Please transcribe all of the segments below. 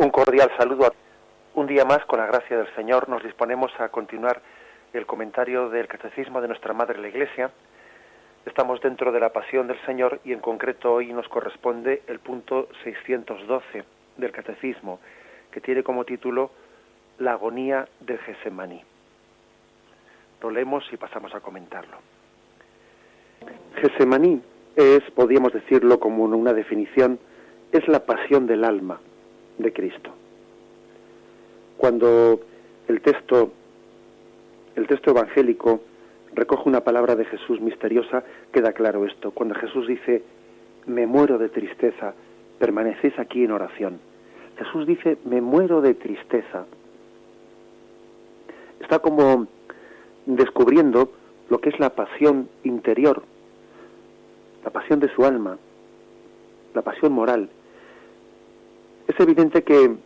Un cordial saludo a un día más, con la gracia del Señor, nos disponemos a continuar el comentario del Catecismo de nuestra Madre la Iglesia. Estamos dentro de la Pasión del Señor y en concreto hoy nos corresponde el punto 612 del Catecismo, que tiene como título La agonía del Getsemaní. Lo leemos y pasamos a comentarlo. Getsemaní es, podríamos decirlo como una definición, es la pasión del alma de Cristo. Cuando el texto evangélico recoge una palabra de Jesús misteriosa, queda claro esto. Cuando Jesús dice, me muero de tristeza, permanecéis aquí en oración. Jesús dice, me muero de tristeza. Está como descubriendo lo que es la pasión interior, la pasión de su alma, la pasión moral. Es evidente que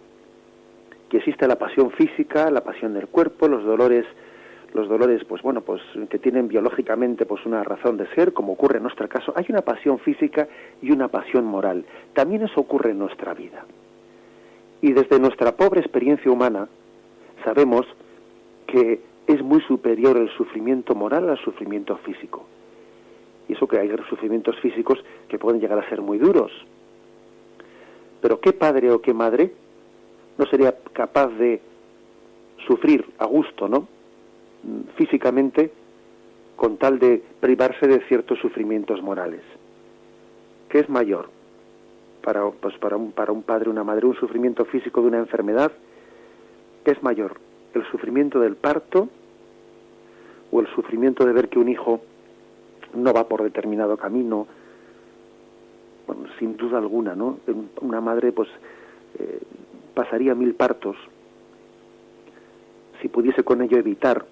existe la pasión física, la pasión del cuerpo, los dolores, pues que tienen biológicamente pues una razón de ser, como ocurre en nuestro caso. Hay una pasión física y una pasión moral. También eso ocurre en nuestra vida. Y desde nuestra pobre experiencia humana sabemos que es muy superior el sufrimiento moral al sufrimiento físico. Y eso que hay sufrimientos físicos que pueden llegar a ser muy duros. Pero ¿qué padre o qué madre no sería capaz de sufrir a gusto, ¿no?, físicamente, con tal de privarse de ciertos sufrimientos morales? ¿Qué es mayor para un padre o una madre? ¿Un sufrimiento físico de una enfermedad? ¿Qué es mayor? ¿El sufrimiento del parto o el sufrimiento de ver que un hijo no va por determinado camino? Bueno, sin duda alguna, ¿no? Una madre pasaría 1000 partos si pudiese con ello evitar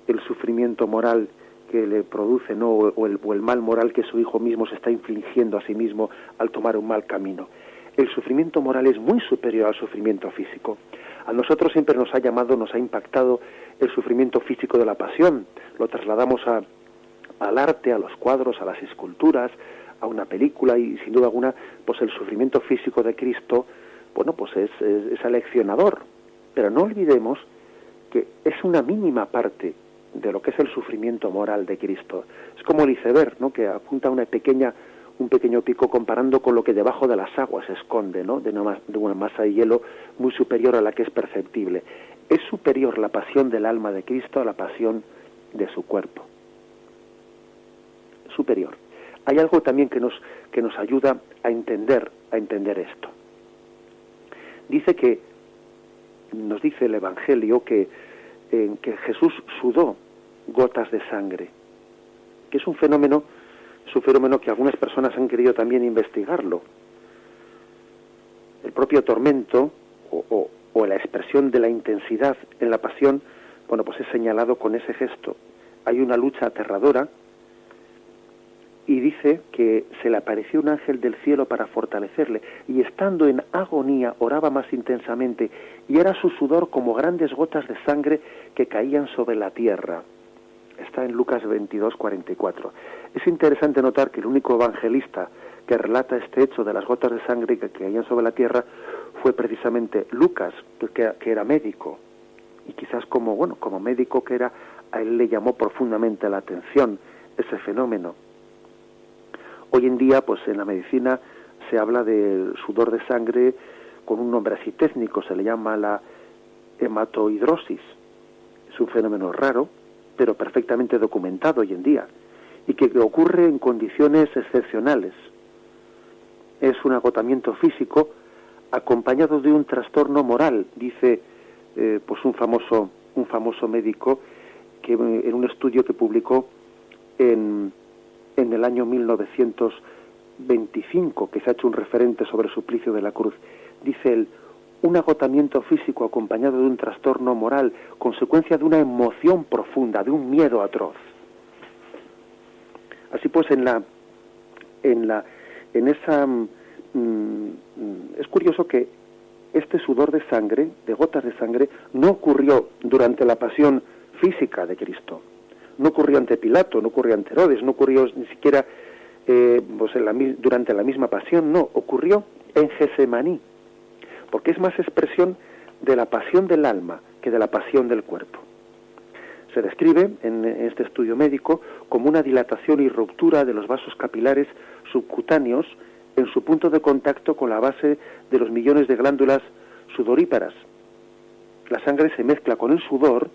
el sufrimiento moral que le produce, ¿no?, o el mal moral que su hijo mismo se está infligiendo a sí mismo al tomar un mal camino. El sufrimiento moral es muy superior al sufrimiento físico. A nosotros siempre nos ha impactado el sufrimiento físico de la pasión. Lo trasladamos al arte, a los cuadros, a las esculturas, a una película, y sin duda alguna, pues el sufrimiento físico de Cristo, bueno, pues es aleccionador. Pero no olvidemos que es una mínima parte de lo que es el sufrimiento moral de Cristo. Es como el iceberg, ¿no?, que apunta un pequeño pico comparando con lo que debajo de las aguas se esconde, ¿no?, de una masa de hielo muy superior a la que es perceptible. Es superior la pasión del alma de Cristo a la pasión de su cuerpo. Superior. Hay algo también que nos ayuda a entender esto. Nos dice el Evangelio que Jesús sudó gotas de sangre, que es un fenómeno que algunas personas han querido también investigarlo. El propio tormento o la expresión de la intensidad en la pasión, bueno, pues es señalado con ese gesto. Hay una lucha aterradora, y dice que se le apareció un ángel del cielo para fortalecerle, y estando en agonía oraba más intensamente, y era su sudor como grandes gotas de sangre que caían sobre la tierra. Está en Lucas 22:44. Es interesante notar que el único evangelista que relata este hecho de las gotas de sangre que caían sobre la tierra fue precisamente Lucas, que era médico, y quizás como médico que era, a él le llamó profundamente la atención ese fenómeno. Hoy en día, pues en la medicina se habla del sudor de sangre con un nombre así técnico, se le llama la hematohidrosis. Es un fenómeno raro, pero perfectamente documentado hoy en día, y que ocurre en condiciones excepcionales. Es un agotamiento físico acompañado de un trastorno moral, dice pues un famoso médico que en un estudio que publicó en el año 1925, que se ha hecho un referente sobre Suplicio de la Cruz. Dice él, un agotamiento físico acompañado de un trastorno moral, consecuencia de una emoción profunda, de un miedo atroz. Así pues, es curioso que este sudor de sangre, de gotas de sangre, no ocurrió durante la pasión física de Cristo. No ocurrió ante Pilato, no ocurrió ante Herodes, no ocurrió ni siquiera durante la misma pasión, no, ocurrió en Getsemaní. porque es más expresión de la pasión del alma que de la pasión del cuerpo. Se describe en este estudio médico como una dilatación y ruptura de los vasos capilares subcutáneos en su punto de contacto con la base de los millones de glándulas sudoríparas. La sangre se mezcla con el sudor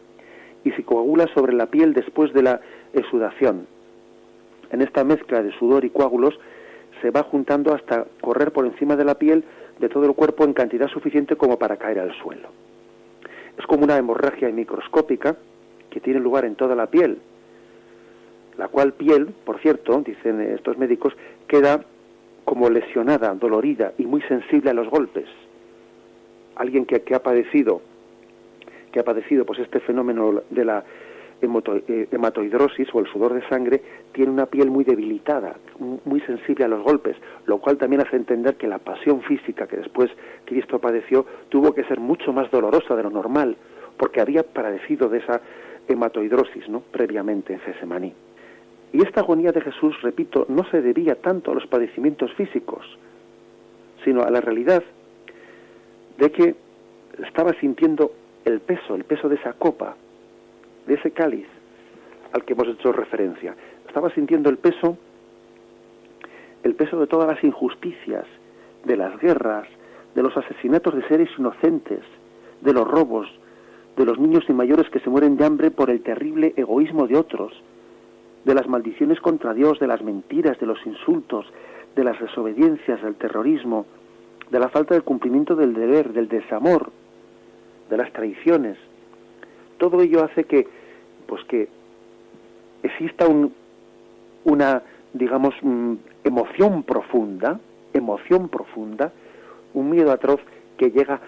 y se coagula sobre la piel después de la exudación. En esta mezcla de sudor y coágulos se va juntando hasta correr por encima de la piel de todo el cuerpo en cantidad suficiente como para caer al suelo. Es como una hemorragia microscópica que tiene lugar en toda la piel, la cual piel, por cierto, dicen estos médicos, queda como lesionada, dolorida y muy sensible a los golpes. Alguien que ha padecido pues este fenómeno de la hematoidrosis o el sudor de sangre, tiene una piel muy debilitada, muy sensible a los golpes, lo cual también hace entender que la pasión física que después Cristo padeció tuvo que ser mucho más dolorosa de lo normal, porque había padecido de esa hematoidrosis, ¿no?, previamente en Getsemaní. Y esta agonía de Jesús, repito, no se debía tanto a los padecimientos físicos, sino a la realidad de que estaba sintiendo el peso de esa copa, de ese cáliz al que hemos hecho referencia. Estaba sintiendo el peso de todas las injusticias, de las guerras, de los asesinatos de seres inocentes, de los robos, de los niños y mayores que se mueren de hambre por el terrible egoísmo de otros, de las maldiciones contra Dios, de las mentiras, de los insultos, de las desobediencias, del terrorismo, de la falta de cumplimiento del deber, del desamor, de las traiciones. Todo ello hace que exista una, digamos, emoción profunda, un miedo atroz que llega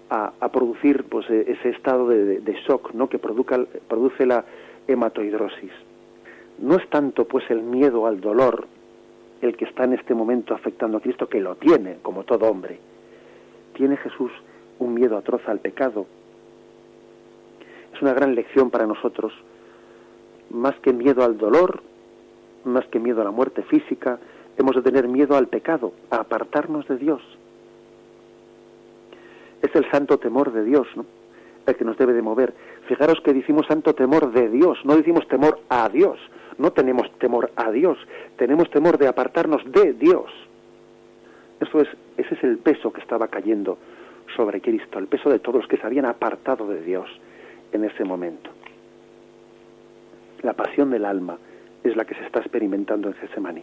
a producir pues ese estado de shock, ¿no?, que produce la hematoidrosis. No es tanto pues el miedo al dolor el que está en este momento afectando a Cristo, que lo tiene, como todo hombre. Tiene Jesús un miedo atroz al pecado. Es una gran lección para nosotros. Más que miedo al dolor, más que miedo a la muerte física, hemos de tener miedo al pecado, a apartarnos de Dios. Es el santo temor de Dios, ¿no?, el que nos debe de mover. Fijaros que decimos santo temor de Dios, no decimos temor a Dios. No tenemos temor a Dios, tenemos temor de apartarnos de Dios. Ese es el peso que estaba cayendo sobre Cristo, el peso de todos los que se habían apartado de Dios en ese momento. La pasión del alma es la que se está experimentando en Getsemaní.